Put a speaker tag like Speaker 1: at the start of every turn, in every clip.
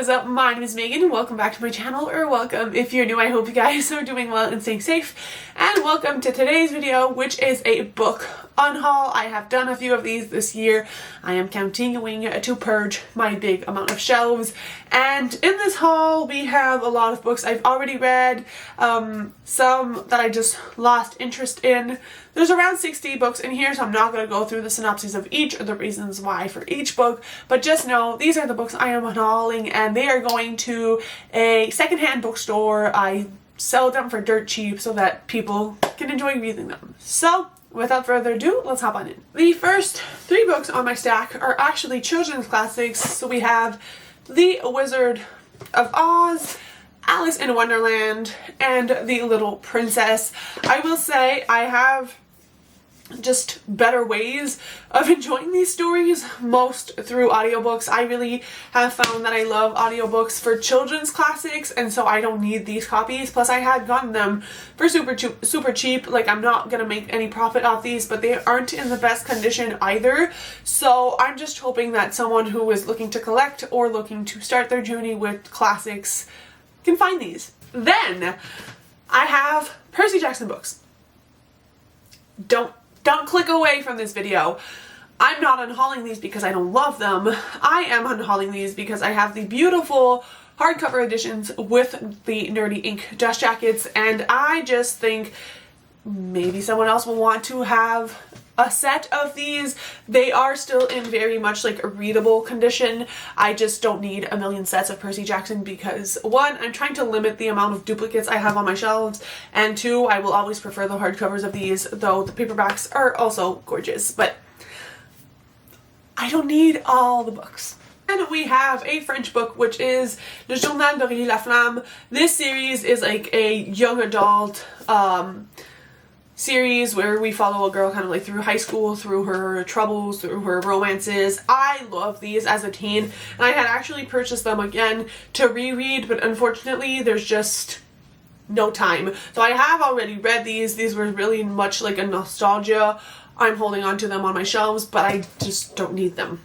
Speaker 1: what is up? My name is Megan and welcome back to my channel, or welcome if you're new. I hope you guys are doing well and staying safe. And welcome to today's video, which is a book unhaul. I have done a few of these this year. I am continuing to purge my big amount of shelves. And in this haul, we have a lot of books I've already read, some that I just lost interest in. There's around 60 books in here, so I'm not going to go through the synopses of each or the reasons why for each book, but just know these are the books I am unhauling, and they are going to a secondhand bookstore. I sell them for dirt cheap so that people can enjoy reading them. So without further ado, let's hop on in. The first three books on my stack are actually children's classics. So we have The Wizard of Oz, Alice in Wonderland, and The Little Princess. I will say I have just better ways of enjoying these stories, most through audiobooks. I really have found that I love audiobooks for children's classics, and so I don't need these copies. Plus I had gotten them for super cheap. Like, I'm not gonna make any profit off these, but they aren't in the best condition either. So I'm just hoping that someone who is looking to collect or looking to start their journey with classics can find these. Then I have Percy Jackson books. Don't click away from this video. I'm not unhauling these because I don't love them. I am unhauling these because I have the beautiful hardcover editions with the nerdy ink dust jackets, and I just think maybe someone else will want to have a set of these. They are still in very much like a readable condition. I just don't need a million sets of Percy Jackson because, one, I'm trying to limit the amount of duplicates I have on my shelves, and two, I will always prefer the hardcovers of these, though the paperbacks are also gorgeous, but I don't need all the books. And we have a French book, which is Le Journal d'Aurélie Laflamme. This series is like a young adult series where we follow a girl kind of like through high school, through her troubles, through her romances. I love these as a teen, and I had actually purchased them again to reread, but unfortunately there's just no time. So I have already read these. These were really much like a nostalgia. I'm holding on to them on my shelves, but I just don't need them.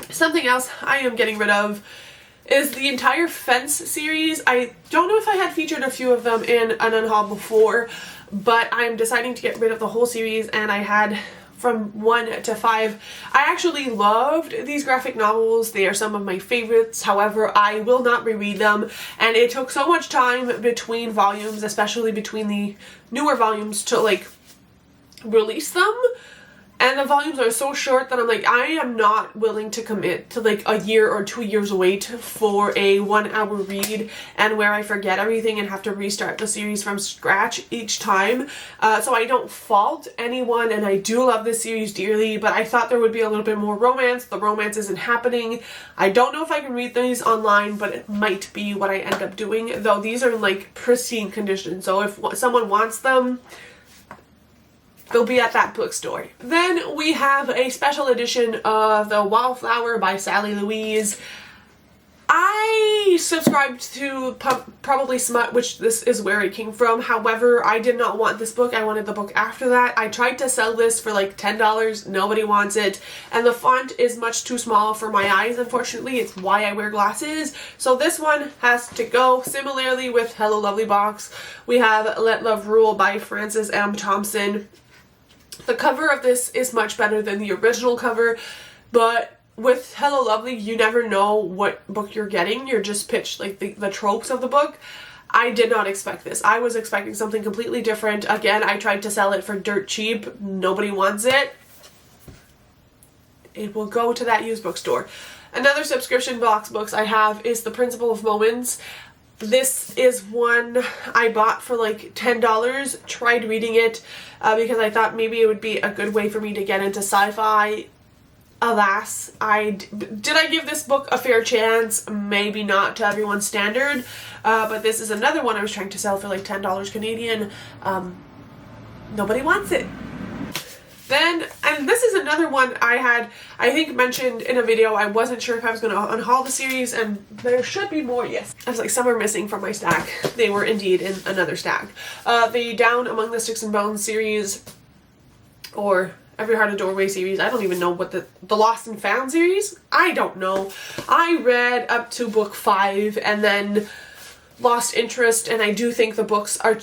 Speaker 1: Something else I am getting rid of is the entire Fence series. I don't know if I had featured a few of them in an unhaul before, but I'm deciding to get rid of the whole series, and I had from 1 to 5. I actually loved these graphic novels. They are some of my favorites. However, I will not reread them, and it took so much time between volumes, especially between the newer volumes, to like release them. And the volumes are so short that I'm like, I am not willing to commit to like a year or 2 years wait for a 1 hour read, and where I forget everything and have to restart the series from scratch each time. So I don't fault anyone, and I do love this series dearly, but I thought there would be a little bit more romance. The romance isn't happening. I don't know if I can read these online, but it might be what I end up doing, though these are in like pristine condition. So if someone wants them, they'll be at that bookstore. Then we have a special edition of The Wallflower by Sally Louise. I subscribed to Probably Smut, which this is where it came from. However, I did not want this book. I wanted the book after that. I tried to sell this for like $10. Nobody wants it. And the font is much too small for my eyes, unfortunately. It's why I wear glasses. So this one has to go. Similarly with Hello Lovely Box, we have Let Love Rule by Frances M. Thompson. The cover of this is much better than the original cover, but with Hello Lovely, you never know what book you're getting. You're just pitched like the tropes of the book. I did not expect this. I was expecting something completely different. Again, I tried to sell it for dirt cheap. Nobody wants it. It will go to that used bookstore. Another subscription box books I have is The Principle of Moments. This is one I bought for like $10, tried reading it because I thought maybe it would be a good way for me to get into sci-fi. Alas, did I give this book a fair chance? Maybe not to everyone's standard, but this is another one I was trying to sell for like $10 Canadian. Nobody wants it. Then, and this is another one I had, I think, mentioned in a video. I wasn't sure if I was going to unhaul the series, and there should be more, yes. I was like, some are missing from my stack. They were indeed in another stack. The Down Among the Sticks and Bones series, or Every Heart a Doorway series. I don't even know what the Lost and Found series? I don't know. I read up to book 5 and then lost interest, and I do think the books are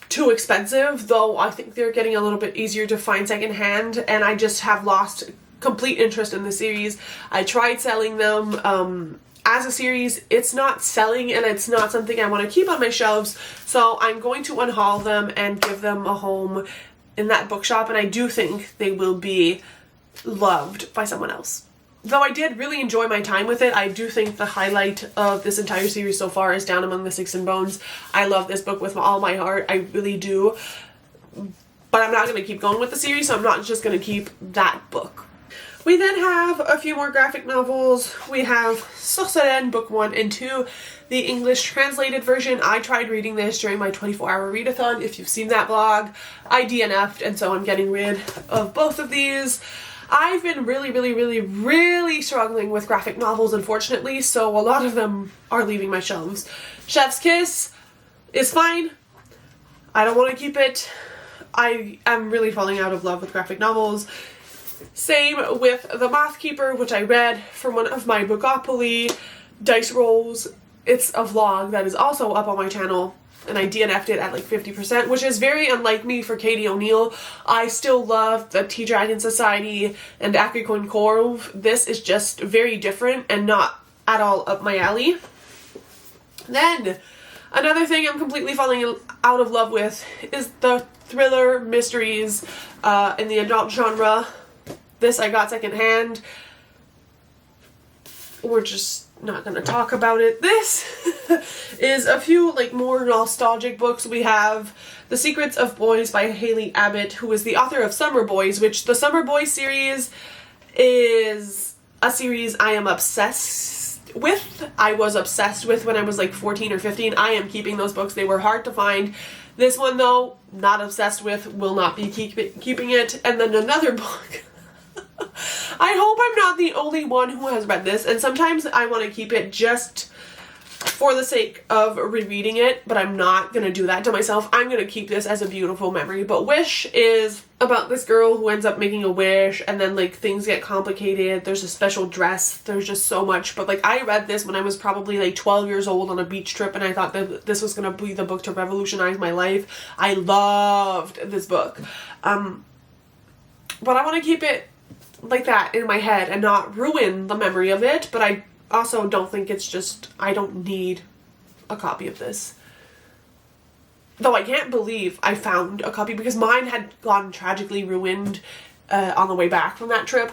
Speaker 1: too expensive, though I think they're getting a little bit easier to find secondhand, and I just have lost complete interest in the series. I tried selling them as a series. It's not selling, and it's not something I want to keep on my shelves, so I'm going to unhaul them and give them a home in that bookshop, and I do think they will be loved by someone else. Though I did really enjoy my time with it, I do think the highlight of this entire series so far is Down Among the Sticks and Bones. I love this book with all my heart, I really do. But I'm not going to keep going with the series, so I'm not just going to keep that book. We then have a few more graphic novels. We have Sorseren Book 1 and 2, the English translated version. I tried reading this during my 24-hour readathon. If you've seen that vlog, I DNF'd, and so I'm getting rid of both of these. I've been really struggling with graphic novels, unfortunately, so a lot of them are leaving my shelves. Chef's Kiss is fine. I don't want to keep it. I am really falling out of love with graphic novels. Same with The Moth Keeper, which I read from one of my Bookopoly dice rolls. It's a vlog that is also up on my channel, and I DNF'd it at like 50%, which is very unlike me for Katie O'Neill. I still love the Tea Dragon Society and Aquicon Corv. This is just very different and not at all up my alley. Then, another thing I'm completely falling out of love with is the thriller mysteries in the adult genre. This I got secondhand. We're just not going to talk about it. This is a few like more nostalgic books. We have The Secrets of Boys by Haley Abbott, who is the author of Summer Boys, which the Summer Boys series is a series I am obsessed with. I was obsessed with when I was like 14 or 15. I am keeping those books. They were hard to find. This one though, not obsessed with, will not be keeping it. And then another book. I hope I'm not the only one who has read this, and sometimes I want to keep it just for the sake of rereading it, but I'm not going to do that to myself. I'm going to keep this as a beautiful memory. But Wish is about this girl who ends up making a wish, and then like things get complicated. There's a special dress. There's just so much. But like I read this when I was probably like 12 years old on a beach trip, and I thought that this was going to be the book to revolutionize my life. I loved this book. But I want to keep it like that in my head and not ruin the memory of it, but I also don't think it's just, I don't need a copy of this. Though I can't believe I found a copy because mine had gotten tragically ruined on the way back from that trip.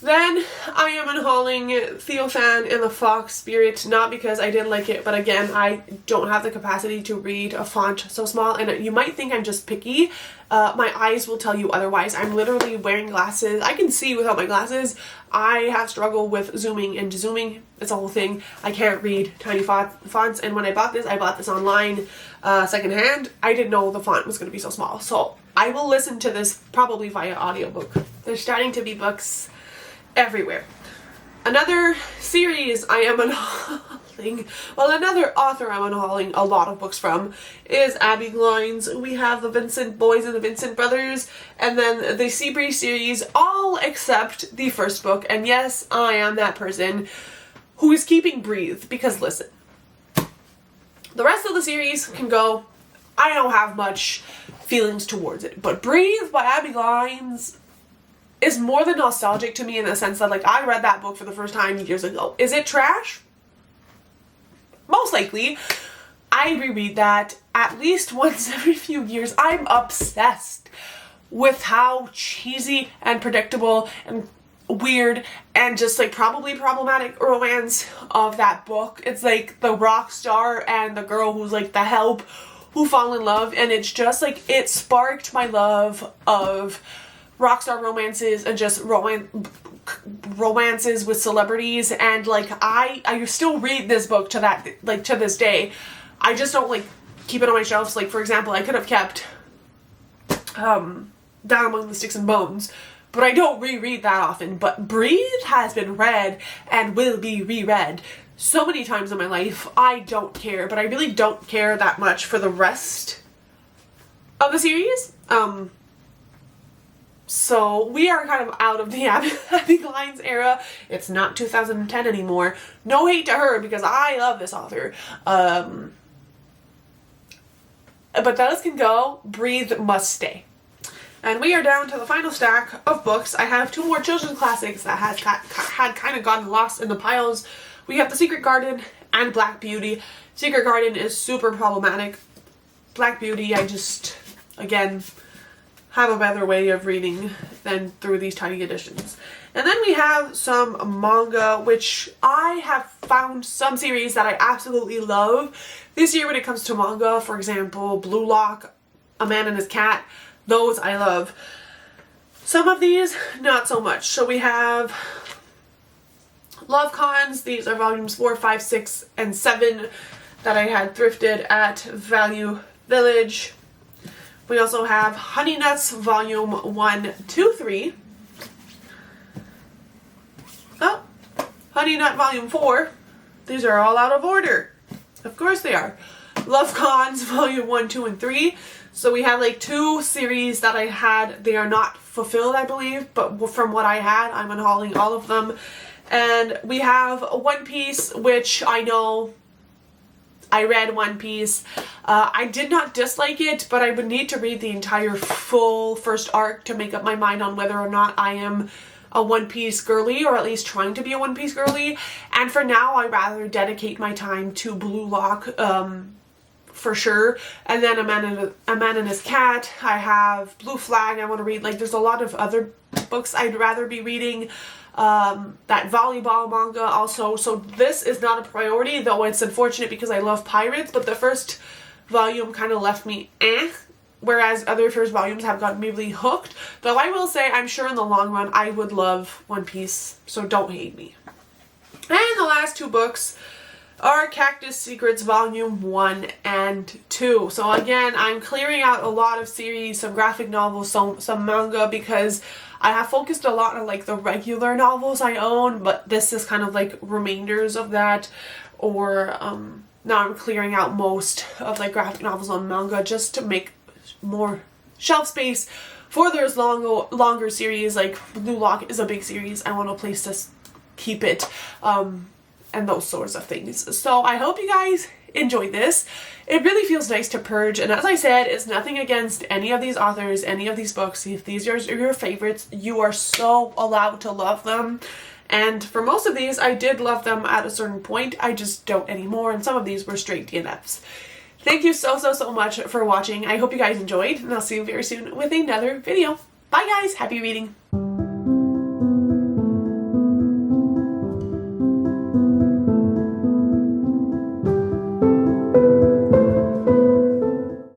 Speaker 1: Then I am unhauling Theophan and the Fox Spirit, not because I didn't like it, but again, I don't have the capacity to read a font so small, and you might think I'm just picky. My eyes will tell you otherwise. I'm literally wearing glasses. I can see without my glasses. I have struggled with zooming and zooming. It's a whole thing. I can't read tiny fonts, and when I bought this online secondhand. I didn't know the font was going to be so small, so I will listen to this probably via audiobook. There's starting to be books everywhere. Another series I am unhauling, well, another author I'm unhauling a lot of books from is Abby Glines. We have the Vincent Boys and the Vincent Brothers, and then the Seabreeze series, all except the first book. And yes, I am that person who is keeping Breathe, because listen, the rest of the series can go. I don't have much feelings towards it, but Breathe by Abby Glines is more than nostalgic to me in the sense that, like, I read that book for the first time years ago. Is it trash? Most likely. I reread that at least once every few years. I'm obsessed with how cheesy and predictable and weird and just, like, probably problematic romance of that book. It's like the rock star and the girl who's, like, the help who fall in love, and it's just, like, it sparked my love of rockstar romances and just romances with celebrities, and like I still read this book to that, like, to this day. I just don't like keep it on my shelves. Like, for example, I could have kept Down Among the Sticks and Bones, but I don't reread that often. But Breathe has been read and will be reread so many times in my life. I don't care, but I really don't care that much for the rest of the series. So we are kind of out of the Abby Glines era. It's not 2010 anymore. No hate to her because I love this author. But those can go. Breathe must stay. And we are down to the final stack of books. I have 2 more children's classics that had kind of gotten lost in the piles. We have The Secret Garden and Black Beauty. Secret Garden is super problematic. Black Beauty, I just, again, have a better way of reading than through these tiny editions. And then we have some manga, which I have found some series that I absolutely love this year when it comes to manga. For example, Blue Lock, A Man and His Cat. Those I love. Some of these, not so much. So we have Love Cons. These are volumes 4, 5, 6, and 7 that I had thrifted at Value Village. We also have Honey Nuts volume 1, 2, 3. Oh, Honey Nut volume 4. These are all out of order. Of course they are. Love Cons volume 1, 2, and 3. So we have like 2 series that I had. They are not fulfilled, I believe, but from what I had, I'm unhauling all of them. And we have One Piece, which I know I read One Piece. I did not dislike it, but I would need to read the entire full first arc to make up my mind on whether or not I am a One Piece girly, or at least trying to be a One Piece girly. And for now, I'd rather dedicate my time to Blue Lock, for sure. And then A Man and His Cat. I have Blue Flag I want to read. Like, there's a lot of other books I'd rather be reading. That volleyball manga also. So this is not a priority, though it's unfortunate because I love pirates, but the first volume kind of left me whereas other first volumes have gotten me really hooked. Though I will say, I'm sure in the long run I would love One Piece, so don't hate me. And the last 2 books are Cactus Secrets volume 1 and 2. So again, I'm clearing out a lot of series, some graphic novels, some manga, because I have focused a lot on like the regular novels I own, but this is kind of like remainders of that. Or now I'm clearing out most of like graphic novels and manga just to make more shelf space for those longer series. Like Blue Lock is a big series. I want a place to keep it. And those sorts of things. So I hope you guys enjoyed this. It really feels nice to purge, and as I said, it's nothing against any of these authors, any of these books. If these are your favorites, you are so allowed to love them. And for most of these, I did love them at a certain point. I just don't anymore, and some of these were straight DNFs. Thank you so much for watching. I hope you guys enjoyed, and I'll see you very soon with another video. Bye guys, happy reading.